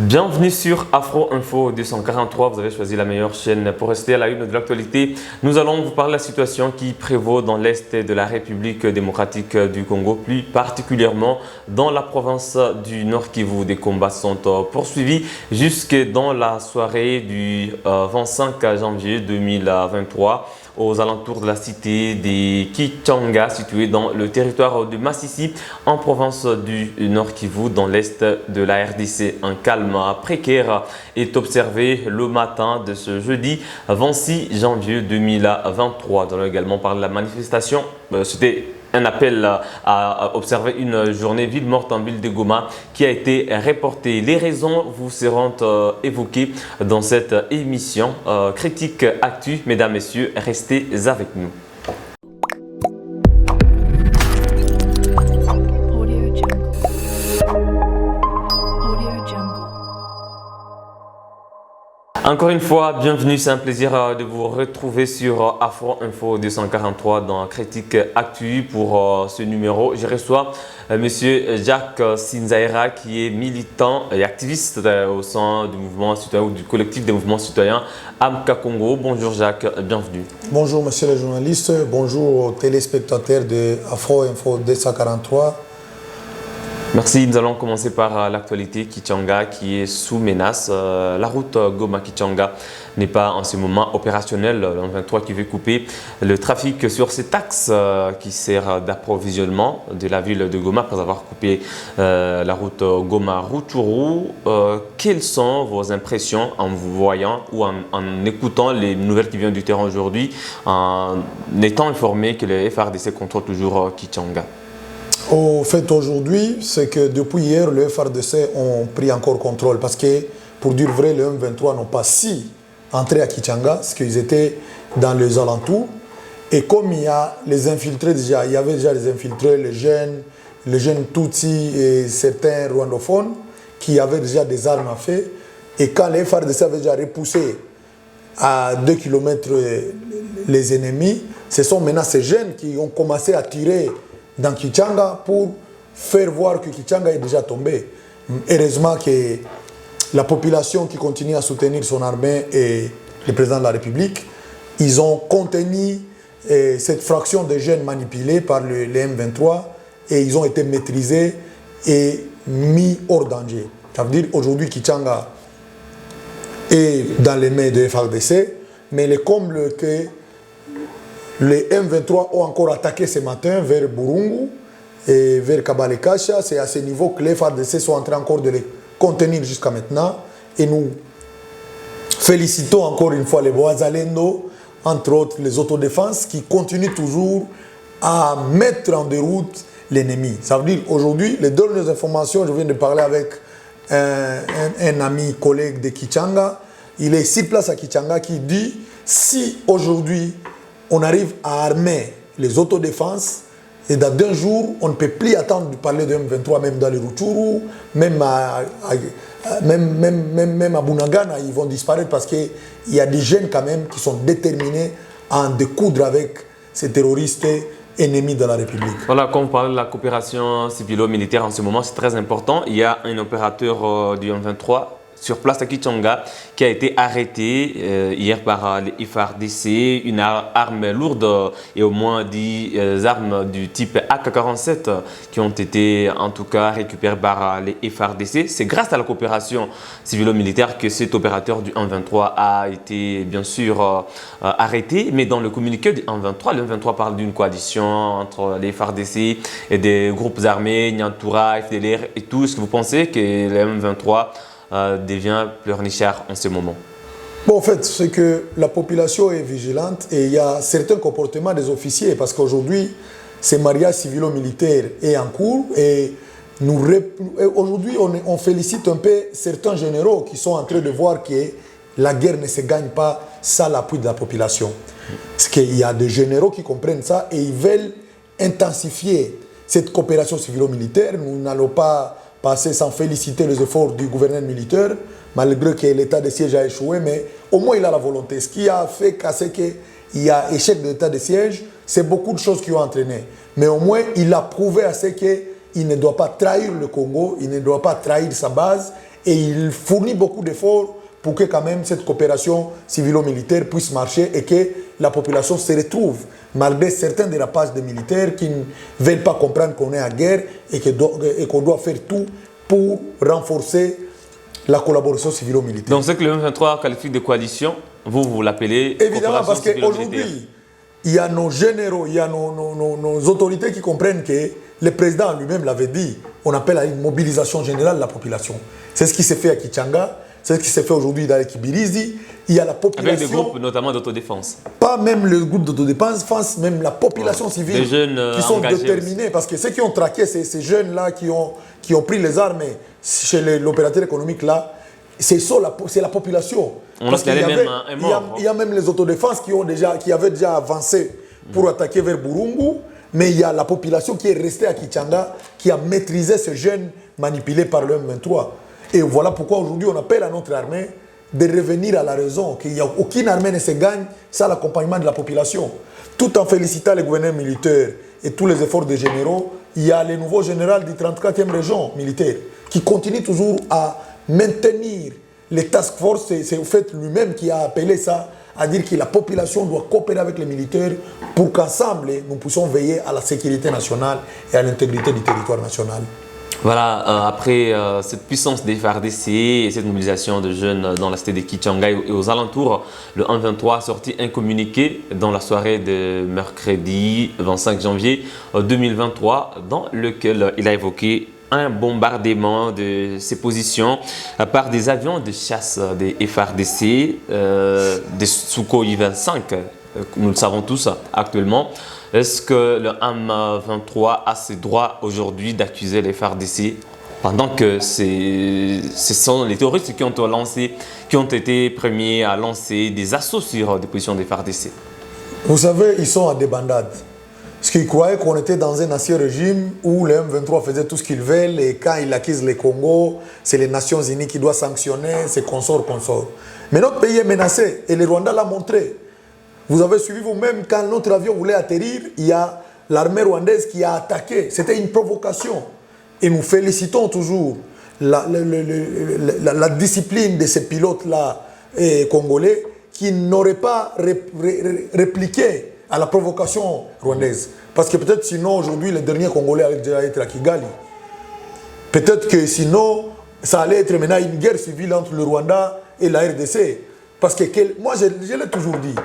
Bienvenue sur Afro Info 243, vous avez choisi la meilleure chaîne pour rester à la une de l'actualité. Nous allons vous parler de la situation qui prévaut dans l'Est de la République démocratique du Congo, plus particulièrement dans la province du Nord Kivu. Des combats sont poursuivis jusque dans la soirée du 25 janvier 2023 aux alentours de la cité de Kichanga, située dans le territoire de Massissi, en province du Nord Kivu, dans l'est de la RDC. Un calme précaire est observé le matin de ce jeudi 26 janvier 2023. Nous allons également parler de la manifestation. C'était un appel à observer une journée ville morte en ville de Goma qui a été reportée. Les raisons vous seront évoquées dans cette émission. Critique Actu, mesdames, messieurs, restez avec nous. Encore une fois, bienvenue, c'est un plaisir de vous retrouver sur Afro Info 243 dans Critique Actu. Pour ce numéro, je reçois Monsieur Jacques Sinzaira qui est militant et activiste au sein du mouvement citoyen ou du collectif des mouvements citoyens Amka Congo. Bonjour Jacques, bienvenue. Bonjour monsieur le journaliste, bonjour aux téléspectateurs de Afro Info 243. Merci. Nous allons commencer par l'actualité Kichanga qui est sous menace. La route Goma-Kichanga n'est pas en ce moment opérationnelle. Le 23 qui veut couper le trafic sur cet axe qui sert d'approvisionnement de la ville de Goma après avoir coupé la route Goma-Rutshuru. Quelles sont vos impressions en vous voyant ou en écoutant les nouvelles qui viennent du terrain aujourd'hui, en étant informé que le FARDC contrôle toujours Kichanga? Au fait aujourd'hui, c'est que depuis hier, le FARDC ont pris encore contrôle parce que, pour dire vrai, les M23 n'ont pas si entré à Kichanga, parce qu'ils étaient dans les alentours. Et comme il y a les infiltrés déjà, il y avait déjà les infiltrés, les jeunes Tutsis et certains rwandophones qui avaient déjà des armes à feu. Et quand les FARDC avaient déjà repoussé à 2 km les ennemis, ce sont maintenant ces jeunes qui ont commencé à tirer dans Kichanga pour faire voir que Kichanga est déjà tombé. Heureusement que la population qui continue à soutenir son armée et le président de la République, ils ont contenu cette fraction de jeunes manipulés par les M23 et ils ont été maîtrisés et mis hors danger. Ça veut dire aujourd'hui Kichanga est dans les mains de FARDC, mais le comble que les M23 ont encore attaqué ce matin vers Burungu et vers Kabalekasha. C'est à ce niveau que les FARDC sont en train encore de les contenir jusqu'à maintenant. Et nous félicitons encore une fois les Boazalendo, entre autres les autodéfenses, qui continuent toujours à mettre en déroute l'ennemi. Ça veut dire aujourd'hui, les dernières informations, je viens de parler avec un ami, collègue de Kichanga. Il est sur place à Kichanga qui dit si aujourd'hui on arrive à armer les autodéfenses et dans 2 jours, on ne peut plus attendre de parler de M23, même dans les Rutshuru, même à Bunagana, ils vont disparaître parce qu'il y a des jeunes quand même qui sont déterminés à en découdre avec ces terroristes ennemis de la République. Voilà, quand vous parlez de la coopération civilo-militaire en ce moment, c'est très important. Il y a un opérateur du M23 sur place à Kichanga qui a été arrêté hier par les FARDC, une arme lourde et au moins 10 armes du type AK-47 qui ont été en tout cas récupérées par les FARDC. C'est grâce à la coopération civilo-militaire que cet opérateur du 123 a été bien sûr arrêté. Mais dans le communiqué du 123, le 123 parle d'une coalition entre les FARDC et des groupes armés, Nyantura, FDLR et tout. Est-ce que vous pensez que le 123 devient pleurnichard en ce moment? Bon, en fait, c'est que la population est vigilante et il y a certains comportements des officiers parce qu'aujourd'hui, ce mariage civilo-militaire est en cours et aujourd'hui, on félicite un peu certains généraux qui sont en train de voir que la guerre ne se gagne pas sans l'appui de la population. Parce qu'il y a des généraux qui comprennent ça et ils veulent intensifier cette coopération civilo-militaire. Nous n'allons pas passer sans féliciter les efforts du gouverneur militaire, malgré que l'état de siège a échoué, mais au moins il a la volonté. Ce qui a fait qu'il y a échec de l'état de siège, c'est beaucoup de choses qui ont entraîné. Mais au moins il a prouvé à ce qu'il ne doit pas trahir le Congo, il ne doit pas trahir sa base et il fournit beaucoup d'efforts pour que quand même cette coopération civilo-militaire puisse marcher et que la population se retrouve, malgré certains dérapages des militaires qui ne veulent pas comprendre qu'on est en guerre et qu'on doit faire tout pour renforcer la collaboration civilo-militaire. Donc, ce que le M23 qualifie de coalition, vous l'appelez évidemment, parce qu'aujourd'hui, il y a nos généraux, il y a nos autorités qui comprennent que le président lui-même l'avait dit, on appelle à une mobilisation générale de la population. C'est ce qui s'est fait à Kichanga, c'est ce qui s'est fait aujourd'hui dans les Kibirizi. Il y a la population... Avec des groupes notamment d'autodéfense. Pas même le groupe d'autodéfense, même la population civile. Des jeunes qui sont aussi. déterminés. Parce que ceux qui ont traqué ces jeunes-là, qui ont pris les armes chez l'opérateur économique là, c'est la population. Parce qu'il y a même les autodéfenses qui avaient déjà avancé pour attaquer vers Burungu. Mais il y a la population qui est restée à Kichanga, qui a maîtrisé ces jeunes manipulés par le M23. Et voilà pourquoi aujourd'hui on appelle à notre armée de revenir à la raison, qu'il n'y a aucune armée ne se gagne sans l'accompagnement de la population. Tout en félicitant les gouverneurs militaires et tous les efforts des généraux, il y a le nouveau général du 34e région militaire qui continue toujours à maintenir les task force. C'est au fait lui-même qui a appelé ça, à dire que la population doit coopérer avec les militaires pour qu'ensemble nous puissions veiller à la sécurité nationale et à l'intégrité du territoire national. Voilà, après cette puissance des FARDC et cette mobilisation de jeunes dans la cité de Kichanga et aux alentours, le 1-23 a sorti un communiqué dans la soirée de mercredi 25 janvier 2023 dans lequel il a évoqué un bombardement de ses positions par des avions de chasse des FARDC, des Sukhoi 25, nous le savons tous actuellement. Est-ce que le M23 a ses droits aujourd'hui d'accuser les FARDC pendant que ce sont les terroristes qui ont été premiers à lancer des assauts sur des positions des FARDC? Vous savez, ils sont à débandade. Parce qu'ils croyaient qu'on était dans un ancien régime où le M23 faisait tout ce qu'ils veulent et quand ils acquisent le Congo, c'est les Nations Unies qui doivent sanctionner, c'est consorts. Mais notre pays est menacé et le Rwanda l'a montré. Vous avez suivi vous-même, quand notre avion voulait atterrir, il y a l'armée rwandaise qui a attaqué. C'était une provocation. Et nous félicitons toujours la discipline de ces pilotes-là congolais qui n'auraient pas répliqué à la provocation rwandaise. Parce que peut-être sinon, aujourd'hui, le dernier Congolais allait déjà être à Kigali. Peut-être que sinon, ça allait être maintenant une guerre civile entre le Rwanda et la RDC. Parce que, moi, je l'ai toujours dit,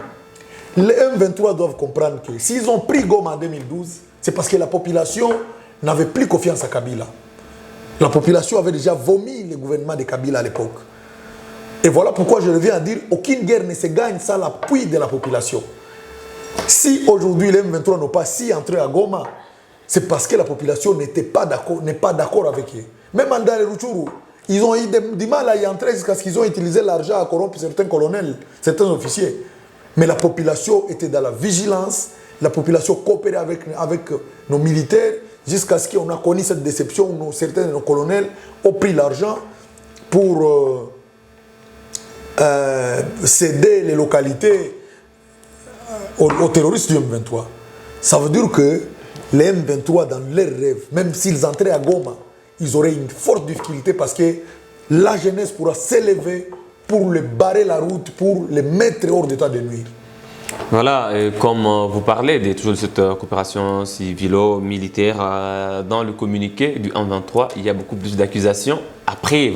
les M23 doivent comprendre que s'ils ont pris Goma en 2012, c'est parce que la population n'avait plus confiance à Kabila. La population avait déjà vomi le gouvernement de Kabila à l'époque. Et voilà pourquoi je reviens à dire aucune guerre ne se gagne sans l'appui de la population. Si aujourd'hui les M23 n'ont pas si entré à Goma, c'est parce que la population n'est pas d'accord avec eux. Même en Ndare Rutshuru, ils ont eu du mal à y entrer jusqu'à ce qu'ils ont utilisé l'argent à corrompre certains colonels, certains officiers. Mais la population était dans la vigilance, la population coopérait avec nos militaires jusqu'à ce qu'on a connu cette déception où certains de nos colonels ont pris l'argent pour céder les localités aux terroristes du M23. Ça veut dire que les M23, dans leurs rêves, même s'ils entraient à Goma, ils auraient une forte difficulté parce que la jeunesse pourra s'élever pour les barrer la route, pour les mettre hors d'état de nuire. Voilà, comme vous parlez toujours de cette coopération civilo-militaire, dans le communiqué du 1-23, il y a beaucoup plus d'accusations. Après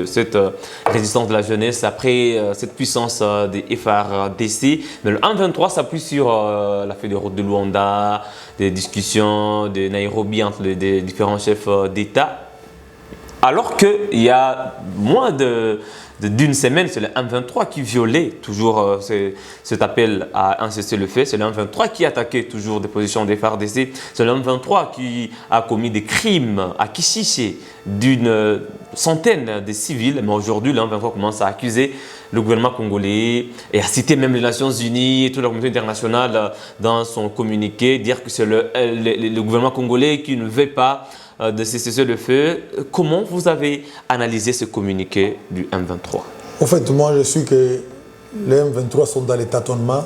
cette résistance de la jeunesse, après cette puissance des FARDC, mais le 1-23 s'appuie sur la feuille de route de Luanda, des discussions de Nairobi entre les différents chefs d'État. Alors qu'il y a moins d'une semaine, c'est le M23 qui violait toujours cet appel à un cessez-le-feu. C'est le M23 qui attaquait toujours des positions des FARDC. C'est le M23 qui a commis des crimes à Kichiché d'une centaine de civils. Mais aujourd'hui, le M23 commence à accuser le gouvernement congolais et à citer même les Nations Unies et toute la communauté internationale dans son communiqué, dire que c'est le gouvernement congolais qui ne veut pas de cessez-le-feu. Comment vous avez analysé ce communiqué du M23? En fait, moi, je suis que les M23 sont dans les tâtonnements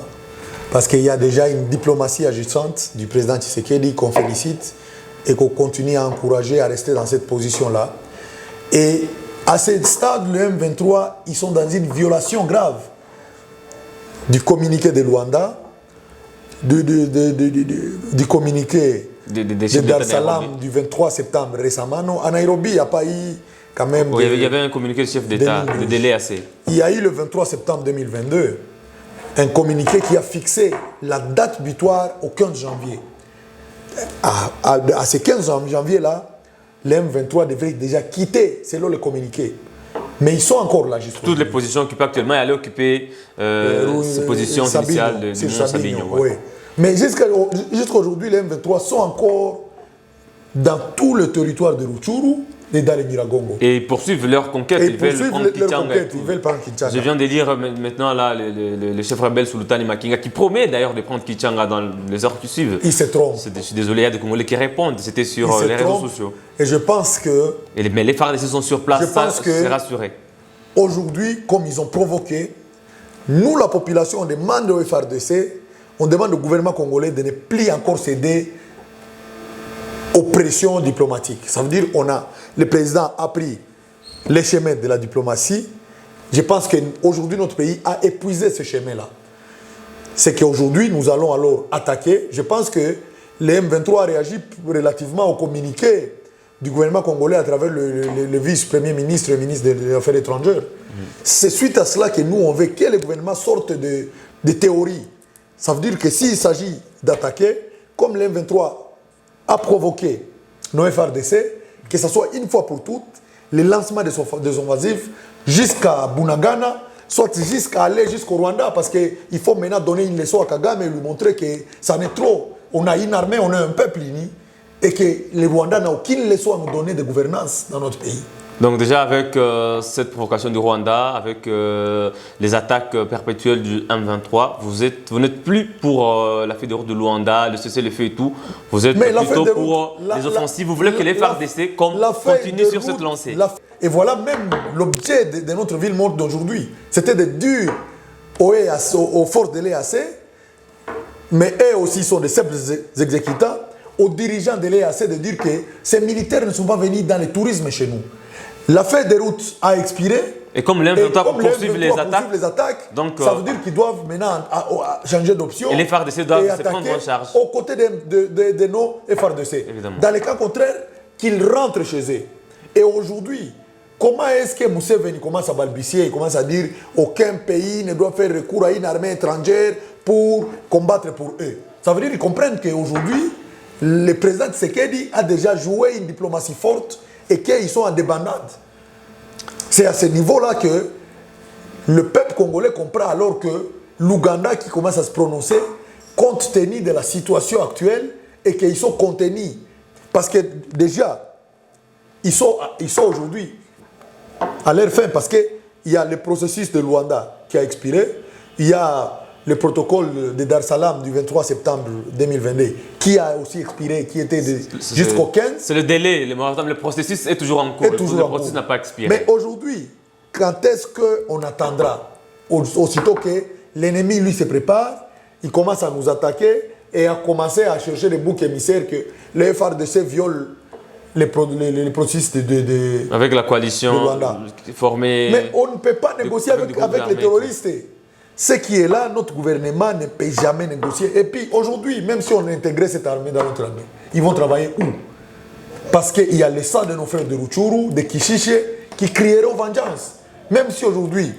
parce qu'il y a déjà une diplomatie agissante du président Tshisekedi qu'on félicite et qu'on continue à encourager à rester dans cette position-là. Et À ce stade, le M23, ils sont dans une violation grave du communiqué de Luanda, du communiqué de Dar es Salaam du 23 septembre récemment. Non, à Nairobi, il n'y a pas eu quand même... Oui, il y avait un communiqué du chef d'État de l'EAC. Il y a eu le 23 septembre 2022 un communiqué qui a fixé la date butoir au 15 janvier. À ce 15 janvier-là, les M23 devraient déjà quitter, selon le communiqué. Mais ils sont encore là jusqu'à toutes les positions occupées actuellement, aller occuper ces positions initiales de Sabinho. Oui. Mais jusqu'à aujourd'hui, les M23 sont encore dans tout le territoire de Rutshuru et dans les Nyiragongo. Et ils poursuivent leur conquête. Ils veulent prendre Kichanga. Je viens de lire maintenant là, le chef rebelle Sultani Makenga qui promet d'ailleurs de prendre Kichanga dans les heures qui suivent. Il se trompe. Je suis désolé, il y a des Congolais qui répondent. C'était sur les réseaux sociaux. Et je pense que... Mais les FARDC sont sur place, c'est rassuré. Aujourd'hui, comme ils ont provoqué, nous, la population, on demande au FARDC, on demande au gouvernement congolais de ne plus encore céder aux pressions diplomatiques. Ça veut dire que le président a pris les chemins de la diplomatie. Je pense qu'aujourd'hui, notre pays a épuisé ce chemin-là. C'est qu'aujourd'hui, nous allons alors attaquer. Je pense que les M23 a réagi relativement au communiqué du gouvernement congolais à travers le vice-premier ministre et ministre des Affaires étrangères. C'est suite à cela que nous, on veut que le gouvernement sorte de théories. Ça veut dire que s'il s'agit d'attaquer, comme le M23 a provoqué nos FARDC, que ce soit une fois pour toutes, le lancement des offensives jusqu'à Bunagana, soit jusqu'à aller jusqu'au Rwanda, parce qu'il faut maintenant donner une leçon à Kagame et lui montrer que ça n'est trop. On a une armée, on a un peuple uni, et que le Rwanda n'a aucune leçon à nous donner de gouvernance dans notre pays. Donc déjà avec cette provocation du Rwanda, avec les attaques perpétuelles du M23, vous n'êtes plus pour la fête de route de Luanda, le cessez-le-feu et tout. Vous êtes plutôt pour les offensives. Vous voulez que les FARDC continuent sur cette lancée. Et voilà même l'objet de notre ville morte d'aujourd'hui. C'était de dire aux forces de l'EAC, mais eux aussi sont des simples exécutants, aux dirigeants de l'EAC de dire que ces militaires ne sont pas venus dans le tourisme chez nous. La feuille de route a expiré. Et comme l'M23 poursuivre les attaques, donc, ça veut dire qu'ils doivent maintenant changer d'option. Et les FARDC doivent se prendre en charge. Aux côtés de nos FARDC. Évidemment. Dans le cas contraire, qu'ils rentrent chez eux. Et aujourd'hui, comment est-ce que Museveni commence à balbutier, il commence à dire aucun pays ne doit faire recours à une armée étrangère pour combattre pour eux. Ça veut dire qu'ils comprennent qu'aujourd'hui, le président Tshisekedi a déjà joué une diplomatie forte et qu'ils sont en débandade. C'est à ce niveau-là que le peuple congolais comprend, alors que l'Ouganda qui commence à se prononcer compte tenu de la situation actuelle et qu'ils sont contenus. Parce que déjà, ils sont aujourd'hui à leur fin, parce qu'il y a le processus de Luanda qui a expiré, il y a le protocole de Dar es Salaam du 23 septembre 2022 qui a aussi expiré, qui était jusqu'au 15. C'est le délai, le processus est toujours en cours. Le processus n'a pas expiré. Mais aujourd'hui, quand est-ce qu'on attendra? Aussitôt que l'ennemi, lui, se prépare, il commence à nous attaquer et à commencer à chercher des boucs émissaires que les FARDC violent les processus avec la coalition formée. Mais on ne peut pas négocier avec les terroristes. Ce qui est là, notre gouvernement ne peut jamais négocier. Et puis aujourd'hui, même si on intégrait cette armée dans notre armée, ils vont travailler où? Parce qu'il y a les sang de nos frères de Rutshuru, de Kishiche, qui crieront vengeance. Même si aujourd'hui,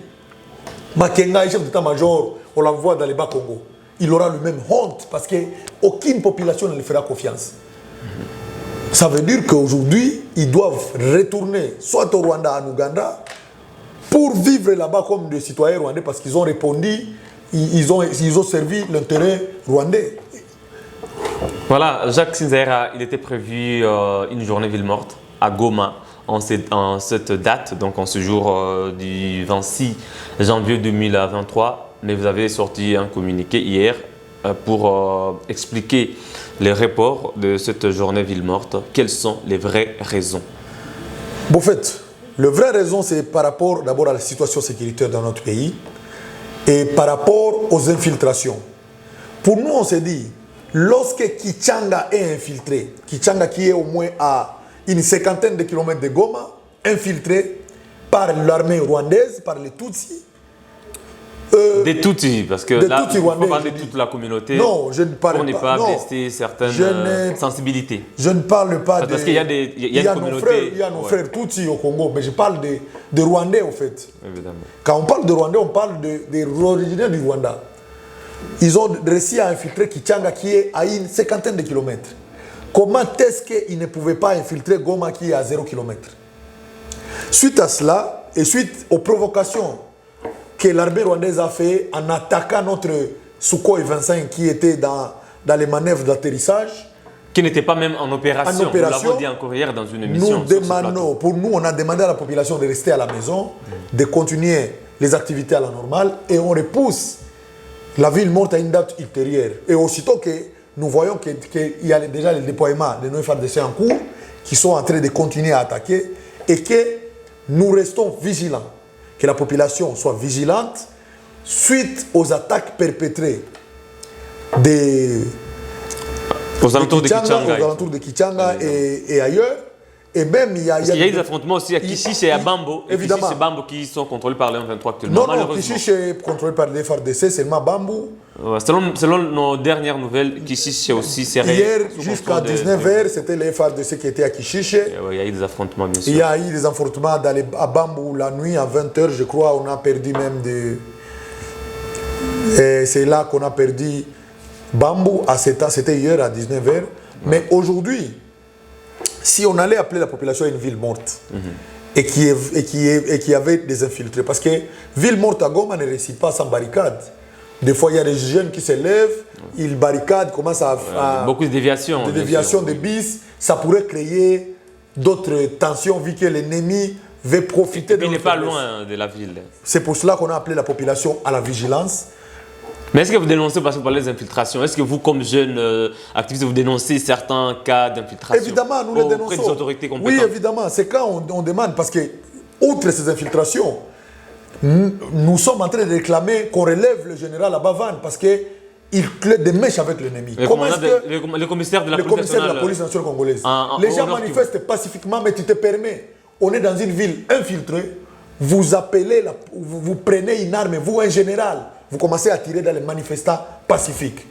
Makenga, chef d'état-major, on l'envoie dans les Bas-Congo, il aura le même honte parce qu'aucune population ne lui fera confiance. Ça veut dire qu'aujourd'hui, ils doivent retourner soit au Rwanda, en Ouganda, pour vivre là-bas comme des citoyens rwandais, parce qu'ils ont répondu, ils ont servi l'intérêt rwandais. Voilà, Jacques Sinzaira, il était prévu une journée ville morte à Goma en cette date, donc en ce jour du 26 janvier 2023. Mais vous avez sorti un communiqué hier pour expliquer les reports de cette journée ville morte. Quelles sont les vraies raisons? Bon, en fait, la vraie raison, c'est par rapport d'abord à la situation sécuritaire dans notre pays et par rapport aux infiltrations. Pour nous, on s'est dit, lorsque Kichanga est infiltré, Kichanga qui est au moins à une cinquantaine de kilomètres de Goma, infiltré, par l'armée rwandaise, par les Tutsis. Des Tutsis, parce que là, il faut parler de toute la communauté. Non, je ne parle pas. On n'est pas blessé certaines sensibilités. Je ne parle pas parce qu'il y a une communauté. Il y a nos frères Tutsis au Congo, mais je parle des Rwandais, en fait. Évidemment. Quand on parle de Rwandais, on parle des originaires du Rwanda. Ils ont réussi à infiltrer Kichanga, qui est à une cinquantaine de kilomètres. Comment est-ce qu'ils ne pouvaient pas infiltrer Goma, qui est à 0 km? Suite à cela, et suite aux provocations que l'armée rwandaise a fait en attaquant notre Sukhoi 25 qui était dans les manœuvres d'atterrissage. Qui n'était pas même en opération. Nous l'avons dit encore hier dans une émission. Pour nous, on a demandé à la population de rester à la maison, de continuer les activités à la normale, et on repousse la ville morte à une date ultérieure. Et aussitôt que nous voyons qu'il y a déjà les déploiements de nos FARDC en cours, qui sont en train de continuer à attaquer, et que nous restons vigilants. Que la population soit vigilante suite aux attaques perpétrées aux alentours de Kichanga et ailleurs. Et même il y a des affrontements aussi à Kishiche et à Bambo. Évidemment. C'est Bambo qui sont contrôlés par les M23 actuellement. Non, Kishiche est contrôlé par les FARDC, seulement Bambo. Selon nos dernières nouvelles, Kishiche aussi serré. Hier, jusqu'à 19h, c'était les FARDC qui étaient à Kishiche. Il y a eu des affrontements, bien sûr. Il y a eu des affrontements à Bambo la nuit, à 20h, je crois, on a perdu même c'est là qu'on a perdu Bambo, c'était hier à 19h. Ouais. Mais aujourd'hui, si on allait appeler la population une ville morte, et qui avait des infiltrés, parce que ville morte à Goma ne réussit pas sans barricade. Des fois, il y a des jeunes qui se lèvent, ils barricadent, commencent à beaucoup de déviations. Des déviations de bis. Ça pourrait créer d'autres tensions, vu que l'ennemi veut profiter de. Il n'est pas loin de la ville. C'est pour cela qu'on a appelé la population à la vigilance. Mais est-ce que vous dénoncez, parce que vous parlez des infiltrations, est-ce que vous, comme jeunes activistes, vous dénoncez certains cas d'infiltration? Évidemment, nous les dénonçons. Auprès des autorités compétentes? Oui, évidemment. C'est quand on demande, parce que, outre ces infiltrations, nous sommes en train de réclamer qu'on relève le général Abavan, parce qu'il clôt des mèches avec l'ennemi. Le commissaire de la police nationale congolaise. Les gens manifestent pacifiquement, mais tu te permets. On est dans une ville infiltrée, vous appelez, vous prenez une arme, vous, un général, vous commencez à tirer dans les manifestants pacifiques.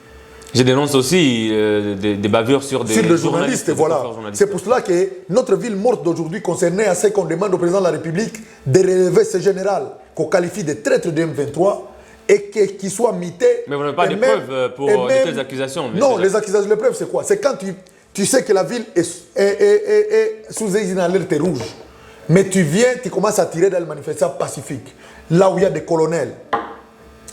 Je dénonce aussi des bavures sur des journalistes. Voilà. C'est pour cela que notre ville morte d'aujourd'hui concernait à ce qu'on demande au président de la République de relever ce général qu'on qualifie de traître de M23 et qu'il soit mité. Mais vous n'avez pas de preuves pour de telles accusations? Non, les accusations, les preuves, c'est quoi? C'est quand tu sais que la ville est sous une alerte rouge. Mais tu viens, tu commences à tirer dans les manifestants pacifiques. Là où il y a des colonels,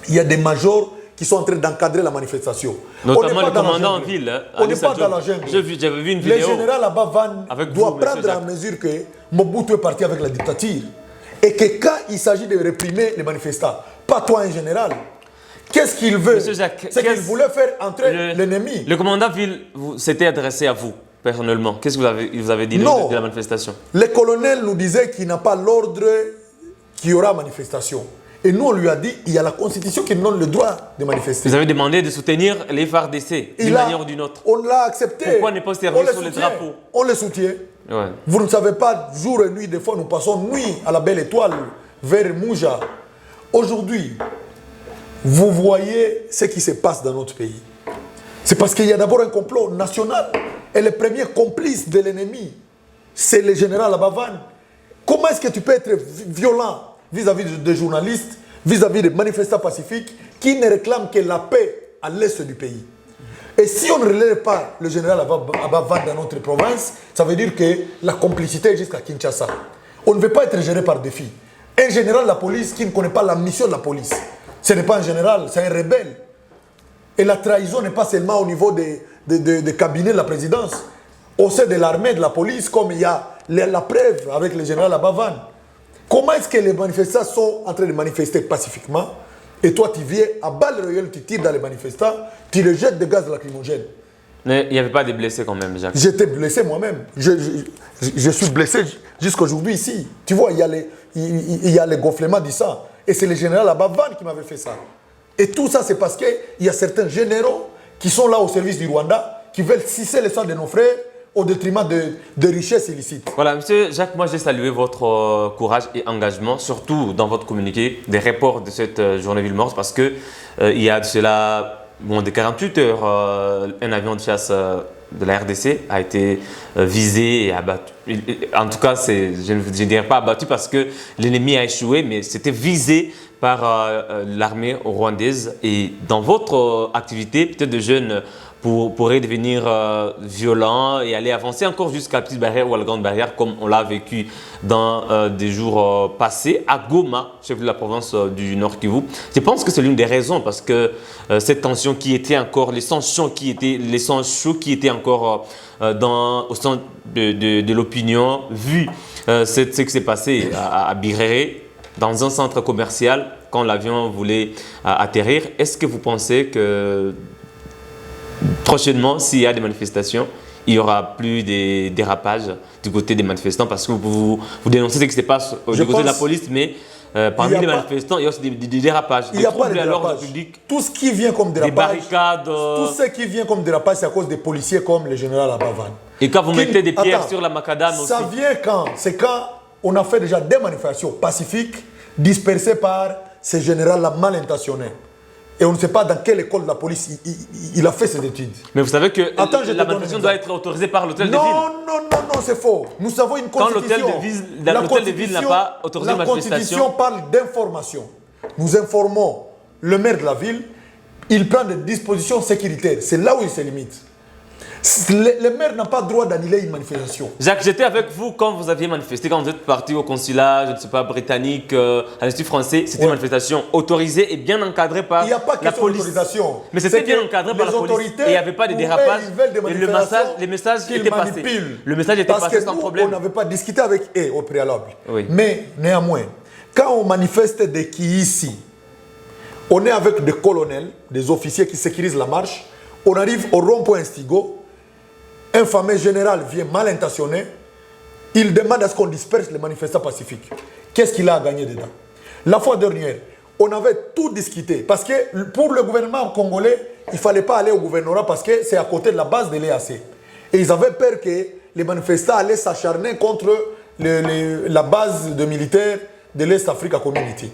il y a des majors qui sont en train d'encadrer la manifestation. Notamment le commandant en ville. On n'est pas dans la jungle. J'avais vu une vidéo. Le général Abavan doit prendre en mesure que Mobutu est parti avec la dictature. Et que quand il s'agit de réprimer les manifestants, pas toi un général, qu'est-ce qu'il veut? C'est qu'il voulait faire entrer l'ennemi. Le commandant ville s'était adressé à vous personnellement. Qu'est-ce que vous avez dit de la manifestation? Le colonel nous disait qu'il n'a pas l'ordre qu'il y aura manifestation. Et nous, on lui a dit, il y a la Constitution qui nous donne le droit de manifester. Vous avez demandé de soutenir les FARDC d'une manière ou d'une autre. On l'a accepté. Pourquoi ne pas servir sur les drapeaux? On les soutient. Ouais. Vous ne savez pas, jour et nuit, des fois, nous passons nuit à la Belle Étoile, vers Mouja. Aujourd'hui, vous voyez ce qui se passe dans notre pays. C'est parce qu'il y a d'abord un complot national. Et le premier complice de l'ennemi, c'est le général Abavan. Comment est-ce que tu peux être violent vis-à-vis des journalistes, vis-à-vis des manifestants pacifiques qui ne réclament que la paix à l'est du pays? Et si on ne relève pas le général Abavan dans notre province, ça veut dire que la complicité est jusqu'à Kinshasa. On ne veut pas être géré par défi. Un général de la police qui ne connaît pas la mission de la police, ce n'est pas un général, c'est un rebelle. Et la trahison n'est pas seulement au niveau des cabinets de la présidence, au sein de l'armée, de la police, comme il y a la preuve avec le général Abavan. Comment est-ce que les manifestants sont en train de manifester pacifiquement et toi tu viens à balles réelles, tu tires dans les manifestants, tu les jettes de gaz lacrymogène? Mais il n'y avait pas de blessés quand même, Jacques. J'étais blessé moi-même. Je suis blessé jusqu'aujourd'hui ici. Tu vois, il y a les gonflements du sang. Et c'est le général Abavan qui m'avait fait ça. Et tout ça, c'est parce qu'il y a certains généraux qui sont là au service du Rwanda, qui veulent sucer le sang de nos frères au détriment de richesses illicites. Voilà, Monsieur Jacques, moi j'ai salué votre courage et engagement, surtout dans votre communiqué des reports de cette journée ville morte, parce que il y a de cela de 48 heures, un avion de chasse de la RDC a été visé et abattu. En tout cas, je ne dirais pas abattu parce que l'ennemi a échoué, mais c'était visé par l'armée rwandaise. Et dans votre activité, peut-être de jeunes pourraient devenir violents et aller avancer encore jusqu'à la petite barrière ou à la grande barrière, comme on l'a vécu dans des jours passés à Goma, chef de la province du Nord Kivu. Je pense que c'est l'une des raisons, parce que cette tension qui était encore, les sangs chauds qui étaient encore au sein de l'opinion, vu ce qui s'est passé à Birere, dans un centre commercial, quand l'avion voulait atterrir. Est-ce que vous pensez que prochainement, s'il y a des manifestations, il n'y aura plus des dérapages du côté des manifestants, parce que vous dénoncez ce qui se passe du côté de la police, mais parmi les manifestants, il y a aussi des dérapages, des troubles à l'ordre public. Tout ce qui vient comme dérapage, des barricades, tout ce qui vient comme dérapage, c'est à cause des policiers comme le général Abavan. Et quand vous mettez des pierres sur la macadam aussi. Ça vient quand? C'est quand on a fait déjà des manifestations pacifiques dispersées par ces généraux-là mal intentionnés. Et on ne sait pas dans quelle école de la police il a fait ses études. Mais vous savez que la manifestation doit être autorisée par l'hôtel de ville. Non, c'est faux. Nous avons une constitution. Quand l'hôtel de ville n'a pas autorisé la manifestation. La constitution parle d'information. Nous informons le maire de la ville, il prend des dispositions sécuritaires. C'est là où il se limite. Le maire n'a pas le droit d'annuler une manifestation. Jacques, j'étais avec vous quand vous aviez manifesté, quand vous êtes parti au consulat, je ne sais pas, britannique, à l'Institut français. C'était une manifestation autorisée et bien encadrée par la police. Il n'y a pas question d'autorisation. Mais c'était bien encadré par la police. Et il n'y avait pas de dérapage. Et les messages étaient passés. Le message était passé sans problème. On n'avait pas discuté avec eux au préalable. Oui. Mais néanmoins, quand on manifeste des qui ici, on est avec des colonels, des officiers qui sécurisent la marche. On arrive au rond-point Stigo. Un fameux général vient mal intentionné, il demande à ce qu'on disperse les manifestants pacifiques. Qu'est-ce qu'il a à gagner dedans? La fois dernière, on avait tout discuté, parce que pour le gouvernement congolais, il ne fallait pas aller au gouvernorat parce que c'est à côté de la base de l'EAC. Et ils avaient peur que les manifestants allaient s'acharner contre la base de militaires de l'Est Africa Community.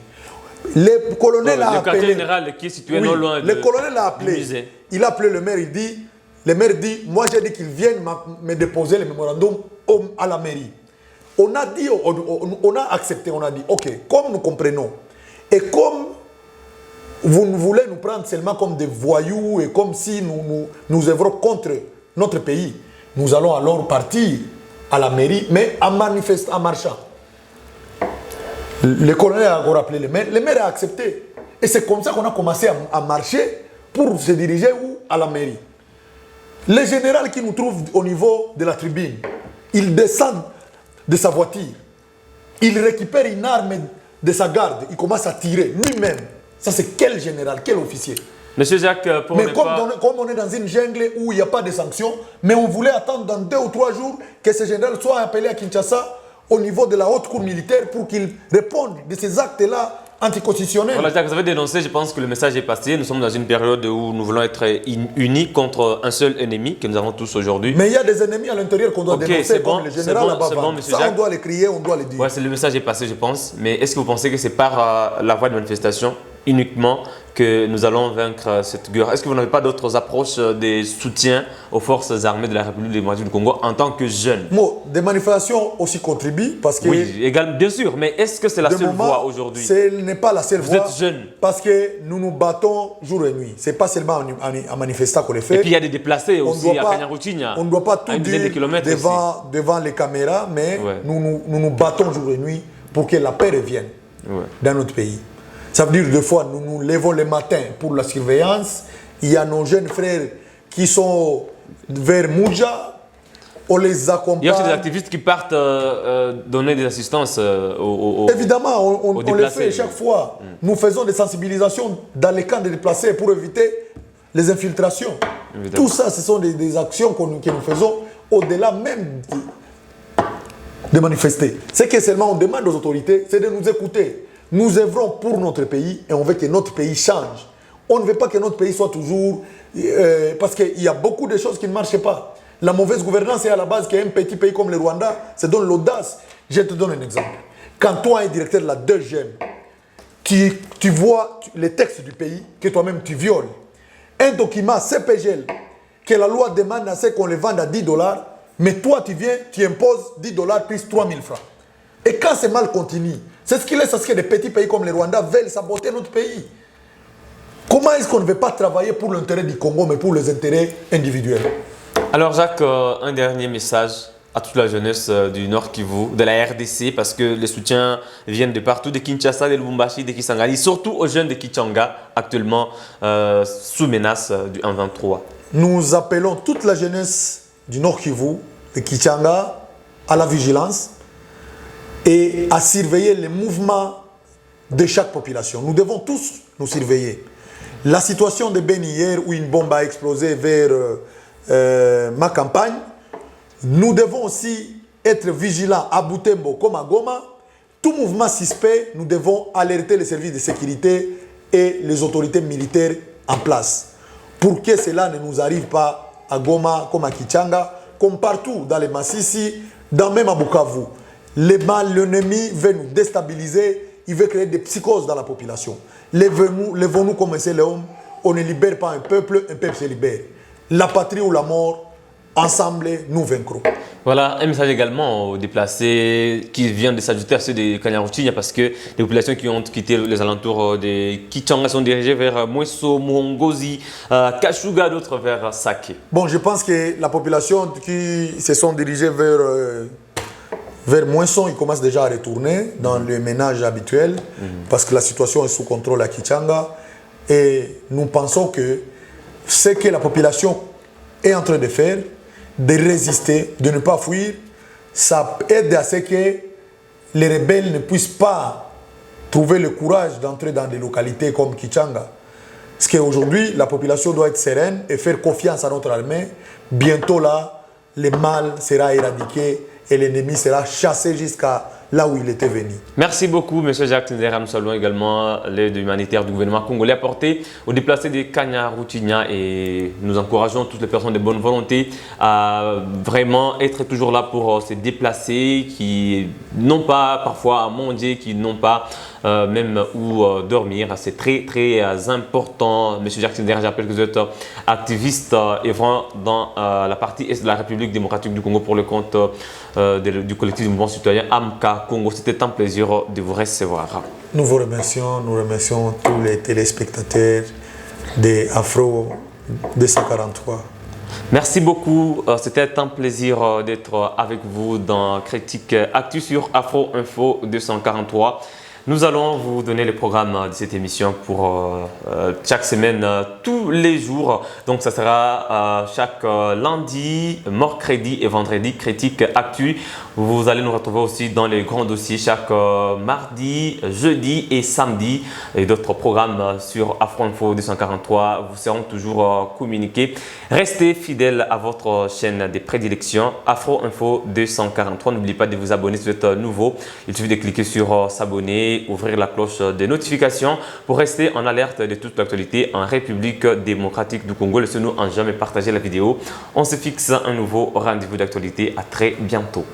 Le colonel a appelé... Le quartier général qui est situé non loin le colonel a appelé. Il a appelé le maire, le maire dit, moi j'ai dit qu'ils viennent me déposer le mémorandum à la mairie. On a dit, on a accepté, on a dit, ok, comme nous comprenons, et comme vous voulez nous prendre seulement comme des voyous et comme si nous œuvrons contre notre pays, nous allons alors partir à la mairie, mais en marchant. Le colonel a encore appelé le maire a accepté. Et c'est comme ça qu'on a commencé à marcher pour se diriger où? À la mairie. Le général qui nous trouve au niveau de la tribune, il descend de sa voiture, il récupère une arme de sa garde, il commence à tirer lui-même. Ça c'est quel général, quel officier? Monsieur Jacques, pour mais comme on est dans une jungle où il n'y a pas de sanctions, mais on voulait attendre dans 2 ou 3 jours que ce général soit appelé à Kinshasa au niveau de la haute cour militaire pour qu'il réponde de ces actes-là anticonstitutionnels. Voilà, Jacques, vous avez dénoncé, je pense que le message est passé. Nous sommes dans une période où nous voulons être unis contre un seul ennemi que nous avons tous aujourd'hui. Mais il y a des ennemis à l'intérieur qu'on doit dénoncer, comme le général Abavan. Ça, Jacques, on doit les crier, on doit les dire. Ouais, le message est passé, je pense. Mais est-ce que vous pensez que c'est par la voie de manifestation uniquement que nous allons vaincre cette guerre? Est-ce que vous n'avez pas d'autres approches des soutiens aux forces armées de la République démocratique du Congo en tant que jeune? Des manifestations aussi contribuent parce que... Oui, également, bien sûr, mais est-ce que c'est la seule voie aujourd'hui? Ce n'est pas la seule voie. Vous êtes jeune. Parce que nous nous battons jour et nuit. Ce n'est pas seulement en manifestant qu'on les fait. Et puis il y a des déplacés aussi à Kanyaruchinya. On ne doit pas tout dire devant les caméras, mais nous battons jour et nuit pour que la paix revienne dans notre pays. Ça veut dire des fois, nous nous levons le matin pour la surveillance. Il y a nos jeunes frères qui sont vers Mouja. On les accompagne. Il y a aussi des activistes qui partent donner des assistances aux Évidemment, on le fait chaque fois. Nous faisons des sensibilisations dans les camps de déplacés pour éviter les infiltrations. Évidemment. Tout ça, ce sont des actions que nous faisons au-delà même de manifester. Ce que seulement on demande aux autorités, c'est de nous écouter. Nous œuvrons pour notre pays et on veut que notre pays change. On ne veut pas que notre pays soit toujours... parce qu'il y a beaucoup de choses qui ne marchent pas. La mauvaise gouvernance est à la base qu'un petit pays comme le Rwanda se donne l'audace. Je te donne un exemple. Quand toi, un directeur de la 2GM, tu vois les textes du pays que toi-même tu violes, un document CPGL que la loi demande à ce qu'on le vende à 10 $, mais toi tu viens, tu imposes 10 $ plus 3 000 francs. Et quand ce mal continue, c'est ce qui laisse à ce que des petits pays comme le Rwanda veulent saboter notre pays. Comment est-ce qu'on ne veut pas travailler pour l'intérêt du Congo, mais pour les intérêts individuels? Alors Jacques, un dernier message à toute la jeunesse du Nord Kivu, de la RDC, parce que les soutiens viennent de partout, de Kinshasa, de Lubumbashi, de Kisangani, surtout aux jeunes de Kichanga, actuellement sous menace du 1-23. Nous appelons toute la jeunesse du Nord Kivu, de Kichanga, à la vigilance et à surveiller les mouvements de chaque population. Nous devons tous nous surveiller. La situation de Beni hier, où une bombe a explosé vers ma campagne, nous devons aussi être vigilants à Butembo comme à Goma. Tout mouvement suspect, nous devons alerter les services de sécurité et les autorités militaires en place pour que cela ne nous arrive pas à Goma comme à Kichanga, comme partout dans les Massissi, même à Bukavu. L'ennemi veut nous déstabiliser, il veut créer des psychoses dans la population. Levons-nous comme un seul homme, on ne libère pas un peuple se libère. La patrie ou la mort, ensemble, nous vaincrons. Voilà, un message également aux déplacés qui viennent de s'ajouter à ceux de Kanyaruchinya, parce que les populations qui ont quitté les alentours de Kichanga sont dirigées vers Mweso, Muhongozi, Kashuga, d'autres vers Sake. Bon, je pense que la population qui se sont dirigées vers Mweso, ils commencent déjà à retourner dans le ménage habituel parce que la situation est sous contrôle à Kichanga. Et nous pensons que ce que la population est en train de faire, de résister, de ne pas fuir, ça aide à ce que les rebelles ne puissent pas trouver le courage d'entrer dans des localités comme Kichanga. Parce qu'aujourd'hui, la population doit être sereine et faire confiance à notre armée. Bientôt là, le mal sera éradiqué et l'ennemi sera chassé jusqu'à là où il était venu. Merci beaucoup, M. Jacques Tindera. Nous saluons également l'aide humanitaire du gouvernement congolais apportée aux déplacés de Kanyaruchinya et nous encourageons toutes les personnes de bonne volonté à vraiment être toujours là pour se déplacer, qui n'ont pas parfois à manger, qui n'ont pas même où dormir. C'est très très important. M. Jacques Tindera, j'appelle que vous êtes activiste œuvrant dans la partie est de la République démocratique du Congo pour le compte du collectif du mouvement citoyen AMCA Congo. C'était un plaisir de vous recevoir. Nous vous remercions, tous les téléspectateurs de Afro 243. Merci beaucoup. C'était un plaisir d'être avec vous dans Critique Actu sur Afro Info 243. Nous allons vous donner le programme de cette émission pour chaque semaine, tous les jours. Donc, ça sera chaque lundi, mercredi et vendredi, Critique Actu. Vous allez nous retrouver aussi dans les grands dossiers chaque mardi, jeudi et samedi. Et d'autres programmes sur Afro Info 243 vous seront toujours communiqués. Restez fidèles à votre chaîne de prédilection, Afro Info 243. N'oubliez pas de vous abonner si vous êtes nouveau. Il suffit de cliquer sur s'abonner, ouvrir la cloche des notifications pour rester en alerte de toute l'actualité en République démocratique du Congo. Laissez-nous en jamais partager la vidéo. On se fixe un nouveau rendez-vous d'actualité. À très bientôt.